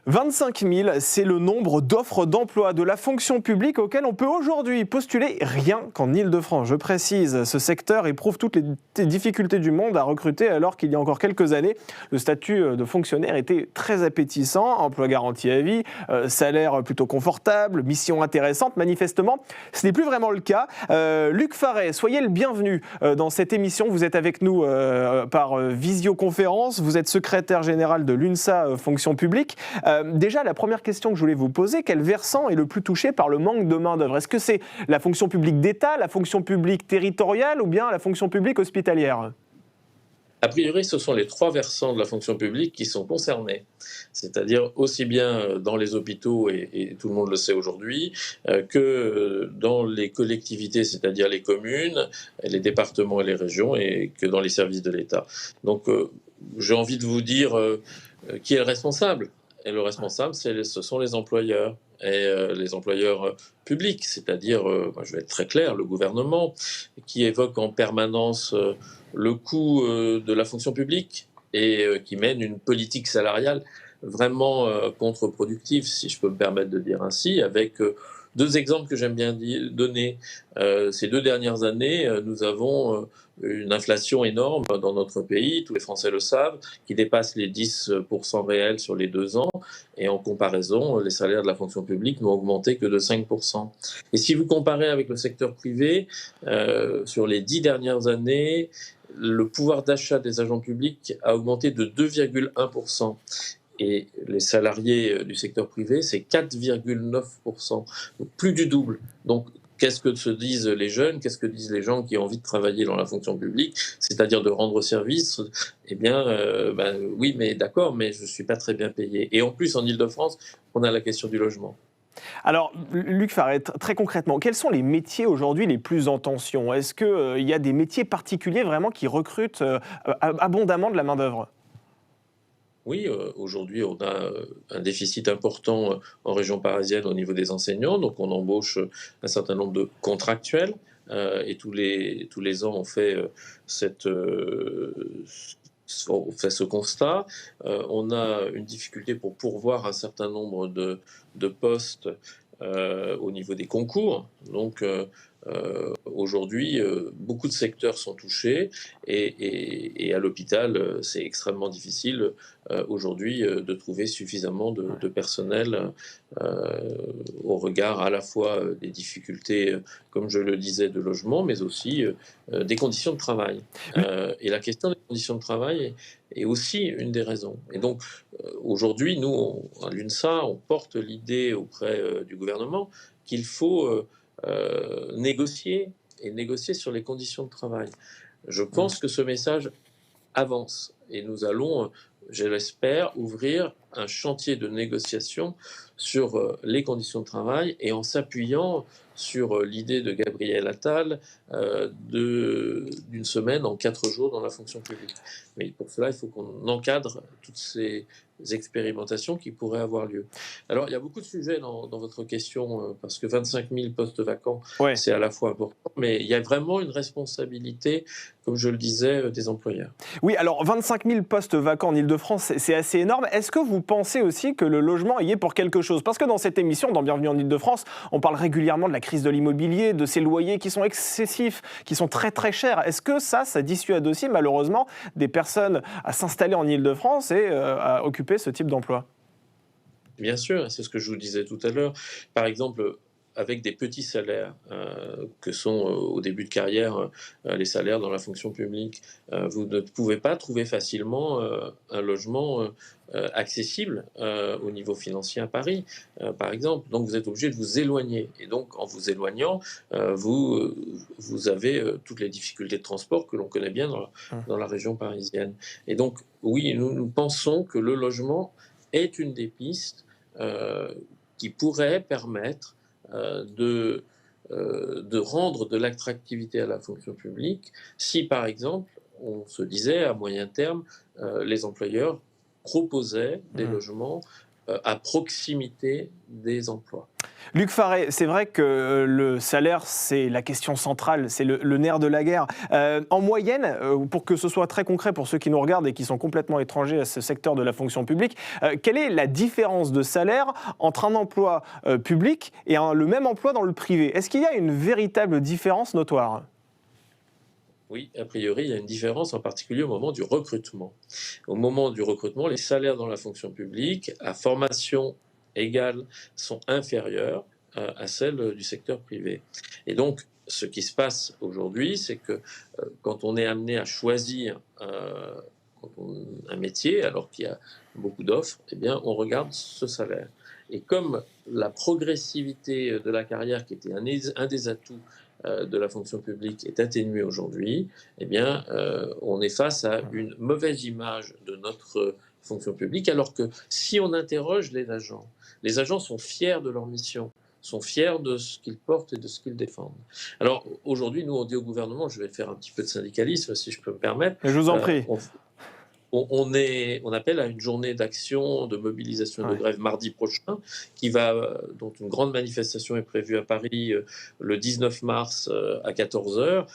25 000, c'est le nombre d'offres d'emploi de la fonction publique auxquelles on peut aujourd'hui postuler rien qu'en Île-de-France. Je précise, ce secteur éprouve toutes les difficultés du monde à recruter alors qu'il y a encore quelques années, le statut de fonctionnaire était très appétissant, emploi garanti à vie, salaire plutôt confortable, mission intéressante. Manifestement, ce n'est plus vraiment le cas. Luc Farret, soyez le bienvenu dans cette émission. Vous êtes avec nous par visioconférence, vous êtes secrétaire général de l'UNSA Fonction publique. Déjà, la première question que je voulais vous poser, quel versant est le plus touché par le manque de main-d'œuvre ? Est-ce que c'est la fonction publique d'État, la fonction publique territoriale ou bien la fonction publique hospitalière ? A priori, ce sont les trois versants de la fonction publique qui sont concernés, c'est-à-dire aussi bien dans les hôpitaux, et tout le monde le sait aujourd'hui, que dans les collectivités, c'est-à-dire les communes, les départements et les régions, et que dans les services de l'État. Donc, j'ai envie de vous dire qui est le responsable. Et le responsable, ce sont les employeurs. Et les employeurs publics, c'est-à-dire, je vais être très clair, le gouvernement, qui évoque en permanence le coût de la fonction publique et qui mène une politique salariale vraiment contre-productive, si je peux me permettre de dire ainsi, avec deux exemples que j'aime bien donner. Ces 2 dernières années, nous avons une inflation énorme dans notre pays, tous les Français le savent, qui dépasse les 10% réels sur les 2 ans. Et en comparaison, les salaires de la fonction publique n'ont augmenté que de 5%. Et si vous comparez avec le secteur privé, sur les 10 dernières années, le pouvoir d'achat des agents publics a augmenté de 2,1%. Et les salariés du secteur privé, c'est 4,9%, donc plus du double. Donc, qu'est-ce que se disent les jeunes ? Qu'est-ce que disent les gens qui ont envie de travailler dans la fonction publique, c'est-à-dire de rendre service ? Eh bien, oui, mais d'accord, mais je ne suis pas très bien payé. Et en plus, en Île-de-France, on a la question du logement. Alors, Luc Farret, très concrètement, quels sont les métiers aujourd'hui les plus en tension ? Est-ce qu'il y a des métiers particuliers vraiment qui recrutent abondamment de la main-d'œuvre ? Oui, aujourd'hui, on a un déficit important en région parisienne au niveau des enseignants, donc on embauche un certain nombre de contractuels, et tous les ans, on fait on fait ce constat. On a une difficulté pour pourvoir un certain nombre de postes au niveau des concours. Donc, aujourd'hui, beaucoup de secteurs sont touchés et à l'hôpital, c'est extrêmement difficile aujourd'hui de trouver suffisamment de personnel au regard à la fois des difficultés, comme je le disais, de logement, mais aussi des conditions de travail. Et la question des conditions de travail est aussi une des raisons. Et donc, aujourd'hui, nous, à l'UNSA, on porte l'idée auprès du gouvernement qu'il faut négocier et négocier sur les conditions de travail. Je pense que ce message avance et nous allons, je l'espère, ouvrir un chantier de négociation sur les conditions de travail et en s'appuyant sur l'idée de Gabriel Attal d'une semaine en 4 jours dans la fonction publique. Mais pour cela, il faut qu'on encadre toutes ces expérimentations qui pourraient avoir lieu. Alors, il y a beaucoup de sujets dans votre question, parce que 25 000 postes vacants, Ouais. c'est à la fois important, mais il y a vraiment une responsabilité, comme je le disais, des employeurs. Oui, alors 25 000 postes vacants en Île-de-France, c'est assez énorme. Est-ce que vous pensez aussi que le logement y est pour quelque chose ? Parce que dans cette émission, dans Bienvenue en Île-de-France, on parle régulièrement de la crise de l'immobilier, de ces loyers qui sont excessifs, qui sont très très chers. Est-ce que ça dissuade aussi malheureusement des personnes à s'installer en Île-de-France et à occuper ce type d'emploi ? Bien sûr, c'est ce que je vous disais tout à l'heure. Par exemple, avec des petits salaires que sont au début de carrière les salaires dans la fonction publique, vous ne pouvez pas trouver facilement un logement accessible au niveau financier à Paris, par exemple. Donc vous êtes obligé de vous éloigner. Et donc en vous éloignant, vous avez toutes les difficultés de transport que l'on connaît bien dans la région parisienne. Et donc oui, nous pensons que le logement est une des pistes qui pourrait permettre de rendre de l'attractivité à la fonction publique si, par exemple, on se disait à moyen terme, les employeurs proposaient des logements à proximité des emplois. Luc Faré, c'est vrai que le salaire, c'est la question centrale, c'est le nerf de la guerre. En moyenne, pour que ce soit très concret pour ceux qui nous regardent et qui sont complètement étrangers à ce secteur de la fonction publique, quelle est la différence de salaire entre un emploi public et le même emploi dans le privé? Est-ce qu'il y a une véritable différence notoire? Oui, a priori, il y a une différence, en particulier au moment du recrutement. Au moment du recrutement, les salaires dans la fonction publique, à formation égale, sont inférieurs à celles du secteur privé. Et donc, ce qui se passe aujourd'hui, c'est que quand on est amené à choisir un métier, alors qu'il y a beaucoup d'offres, eh bien, on regarde ce salaire. Et comme la progressivité de la carrière, qui était un des atouts de la fonction publique, est atténuée aujourd'hui, eh bien, on est face à une mauvaise image de notre fonction publique, alors que si on interroge les agents sont fiers de leur mission, sont fiers de ce qu'ils portent et de ce qu'ils défendent. Alors aujourd'hui, nous, on dit au gouvernement, je vais faire un petit peu de syndicalisme, si je peux me permettre. Je vous en prie. On appelle à une journée d'action, de mobilisation et de grève mardi prochain, dont une grande manifestation est prévue à Paris le 19 mars à 14 heures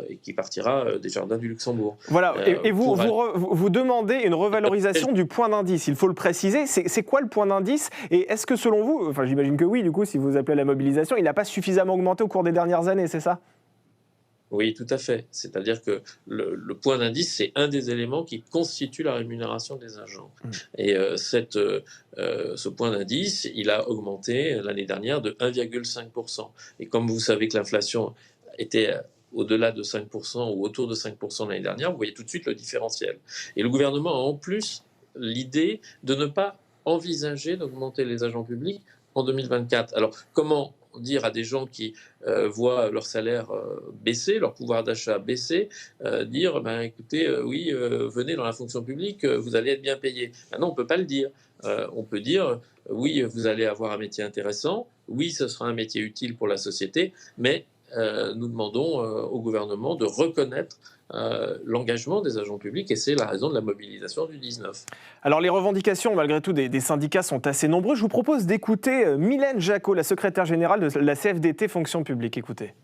et qui partira des Jardins du Luxembourg. Voilà, et vous demandez une revalorisation du point d'indice, il faut le préciser. C'est quoi le point d'indice? Et est-ce que selon vous, enfin j'imagine que oui, du coup, si vous appelez à la mobilisation, il n'a pas suffisamment augmenté au cours des dernières années, c'est ça? Oui, tout à fait. C'est-à-dire que le point d'indice, c'est un des éléments qui constitue la rémunération des agents. Et ce point d'indice, il a augmenté l'année dernière de 1,5%. Et comme vous savez que l'inflation était au-delà de 5% ou autour de 5% l'année dernière, vous voyez tout de suite le différentiel. Et le gouvernement a en plus l'idée de ne pas envisager d'augmenter les agents publics en 2024. Alors, comment dire à des gens qui voient leur salaire baisser, leur pouvoir d'achat baisser, dire ben, écoutez, oui, venez dans la fonction publique, vous allez être bien payé. Ben non, on ne peut pas le dire. On peut dire oui, vous allez avoir un métier intéressant, oui, ce sera un métier utile pour la société, mais nous demandons au gouvernement de reconnaître l'engagement des agents publics, et c'est la raison de la mobilisation du 19. Alors les revendications, malgré tout, des syndicats sont assez nombreuses. Je vous propose d'écouter Mylène Jacot, la secrétaire générale de la CFDT Fonction publique. Écoutez.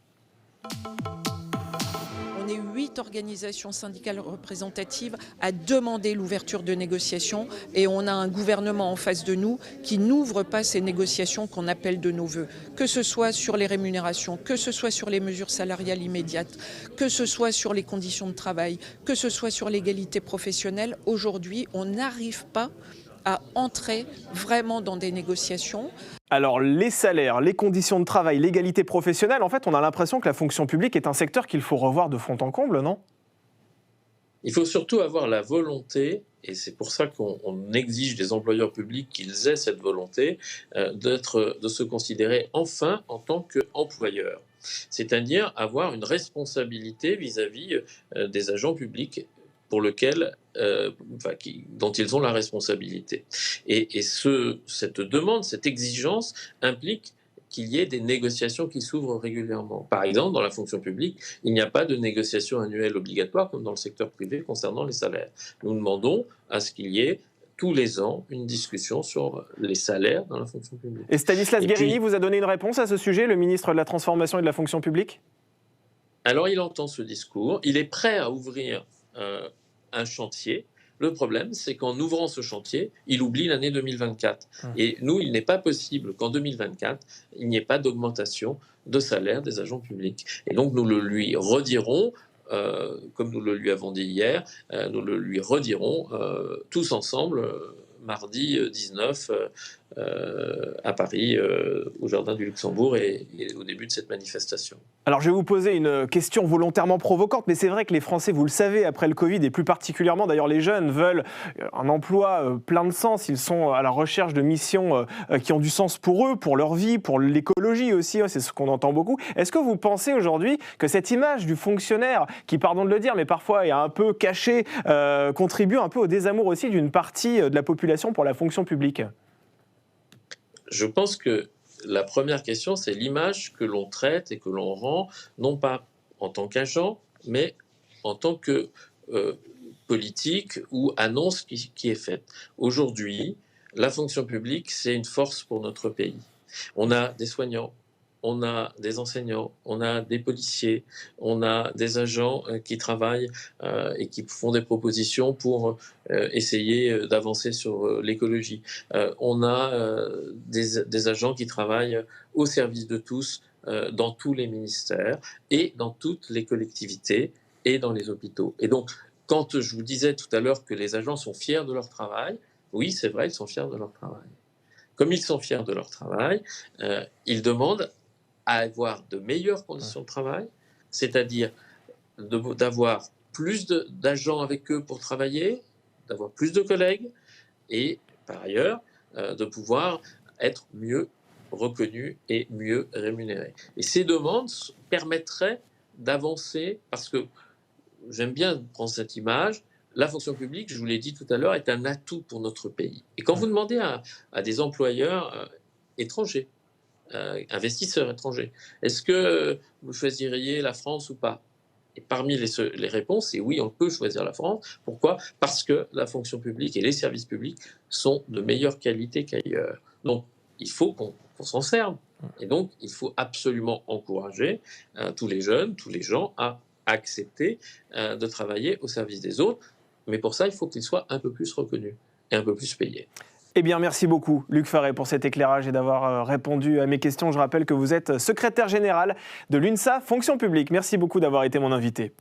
On est 8 organisations syndicales représentatives à demander l'ouverture de négociations et on a un gouvernement en face de nous qui n'ouvre pas ces négociations qu'on appelle de nos voeux. Que ce soit sur les rémunérations, que ce soit sur les mesures salariales immédiates, que ce soit sur les conditions de travail, que ce soit sur l'égalité professionnelle, aujourd'hui on n'arrive pas à entrer vraiment dans des négociations. Alors les salaires, les conditions de travail, l'égalité professionnelle, en fait on a l'impression que la fonction publique est un secteur qu'il faut revoir de fond en comble, non? Il faut surtout avoir la volonté, et c'est pour ça qu'on exige des employeurs publics qu'ils aient cette volonté, de se considérer enfin en tant qu'employeur. C'est-à-dire avoir une responsabilité vis-à-vis des agents publics dont ils ont la responsabilité. Et cette demande, cette exigence implique qu'il y ait des négociations qui s'ouvrent régulièrement. Par exemple, dans la fonction publique, il n'y a pas de négociation annuelle obligatoire comme dans le secteur privé concernant les salaires. Nous demandons à ce qu'il y ait tous les ans une discussion sur les salaires dans la fonction publique. Et Stanislas Guerini vous a donné une réponse à ce sujet, le ministre de la Transformation et de la Fonction publique? Alors il entend ce discours, il est prêt à ouvrir un chantier. Le problème, c'est qu'en ouvrant ce chantier, il oublie l'année 2024. Et nous, il n'est pas possible qu'en 2024, il n'y ait pas d'augmentation de salaire des agents publics. Et donc, nous le lui redirons, comme nous le lui avons dit hier, nous le lui redirons tous ensemble, mardi 19, à Paris, au Jardin du Luxembourg et au début de cette manifestation. Alors je vais vous poser une question volontairement provocante, mais c'est vrai que les Français, vous le savez, après le Covid, et plus particulièrement d'ailleurs les jeunes, veulent un emploi plein de sens. Ils sont à la recherche de missions qui ont du sens pour eux, pour leur vie, pour l'écologie aussi, c'est ce qu'on entend beaucoup. Est-ce que vous pensez aujourd'hui que cette image du fonctionnaire, qui, pardon de le dire, mais parfois est un peu caché, contribue un peu au désamour aussi d'une partie de la population pour la fonction publique ? Je pense que la première question, c'est l'image que l'on traite et que l'on rend, non pas en tant qu'agent, mais en tant que politique ou annonce qui est faite. Aujourd'hui, la fonction publique, c'est une force pour notre pays. On a des soignants, on a des enseignants, on a des policiers, on a des agents qui travaillent et qui font des propositions pour essayer d'avancer sur l'écologie. On a des agents qui travaillent au service de tous dans tous les ministères et dans toutes les collectivités et dans les hôpitaux. Et donc, quand je vous disais tout à l'heure que les agents sont fiers de leur travail, oui, c'est vrai, ils sont fiers de leur travail. Comme ils sont fiers de leur travail, ils demandent à avoir de meilleures conditions de travail, c'est-à-dire d'avoir plus d'agents avec eux pour travailler, d'avoir plus de collègues et, par ailleurs, de pouvoir être mieux reconnus et mieux rémunérés. Et ces demandes permettraient d'avancer, parce que j'aime bien prendre cette image, la fonction publique, je vous l'ai dit tout à l'heure, est un atout pour notre pays. Et quand vous demandez à des employeurs étrangers, investisseurs étrangers, est-ce que vous choisiriez la France ou pas? Et parmi les réponses, c'est oui, on peut choisir la France. Pourquoi? Parce que la fonction publique et les services publics sont de meilleure qualité qu'ailleurs. Donc, il faut qu'on s'en serve. Et donc, il faut absolument encourager tous les jeunes, tous les gens à accepter de travailler au service des autres. Mais pour ça, il faut qu'ils soient un peu plus reconnus et un peu plus payés. Eh bien, merci beaucoup, Luc Faré, pour cet éclairage et d'avoir répondu à mes questions. Je rappelle que vous êtes secrétaire général de l'UNSA Fonction publique. Merci beaucoup d'avoir été mon invité.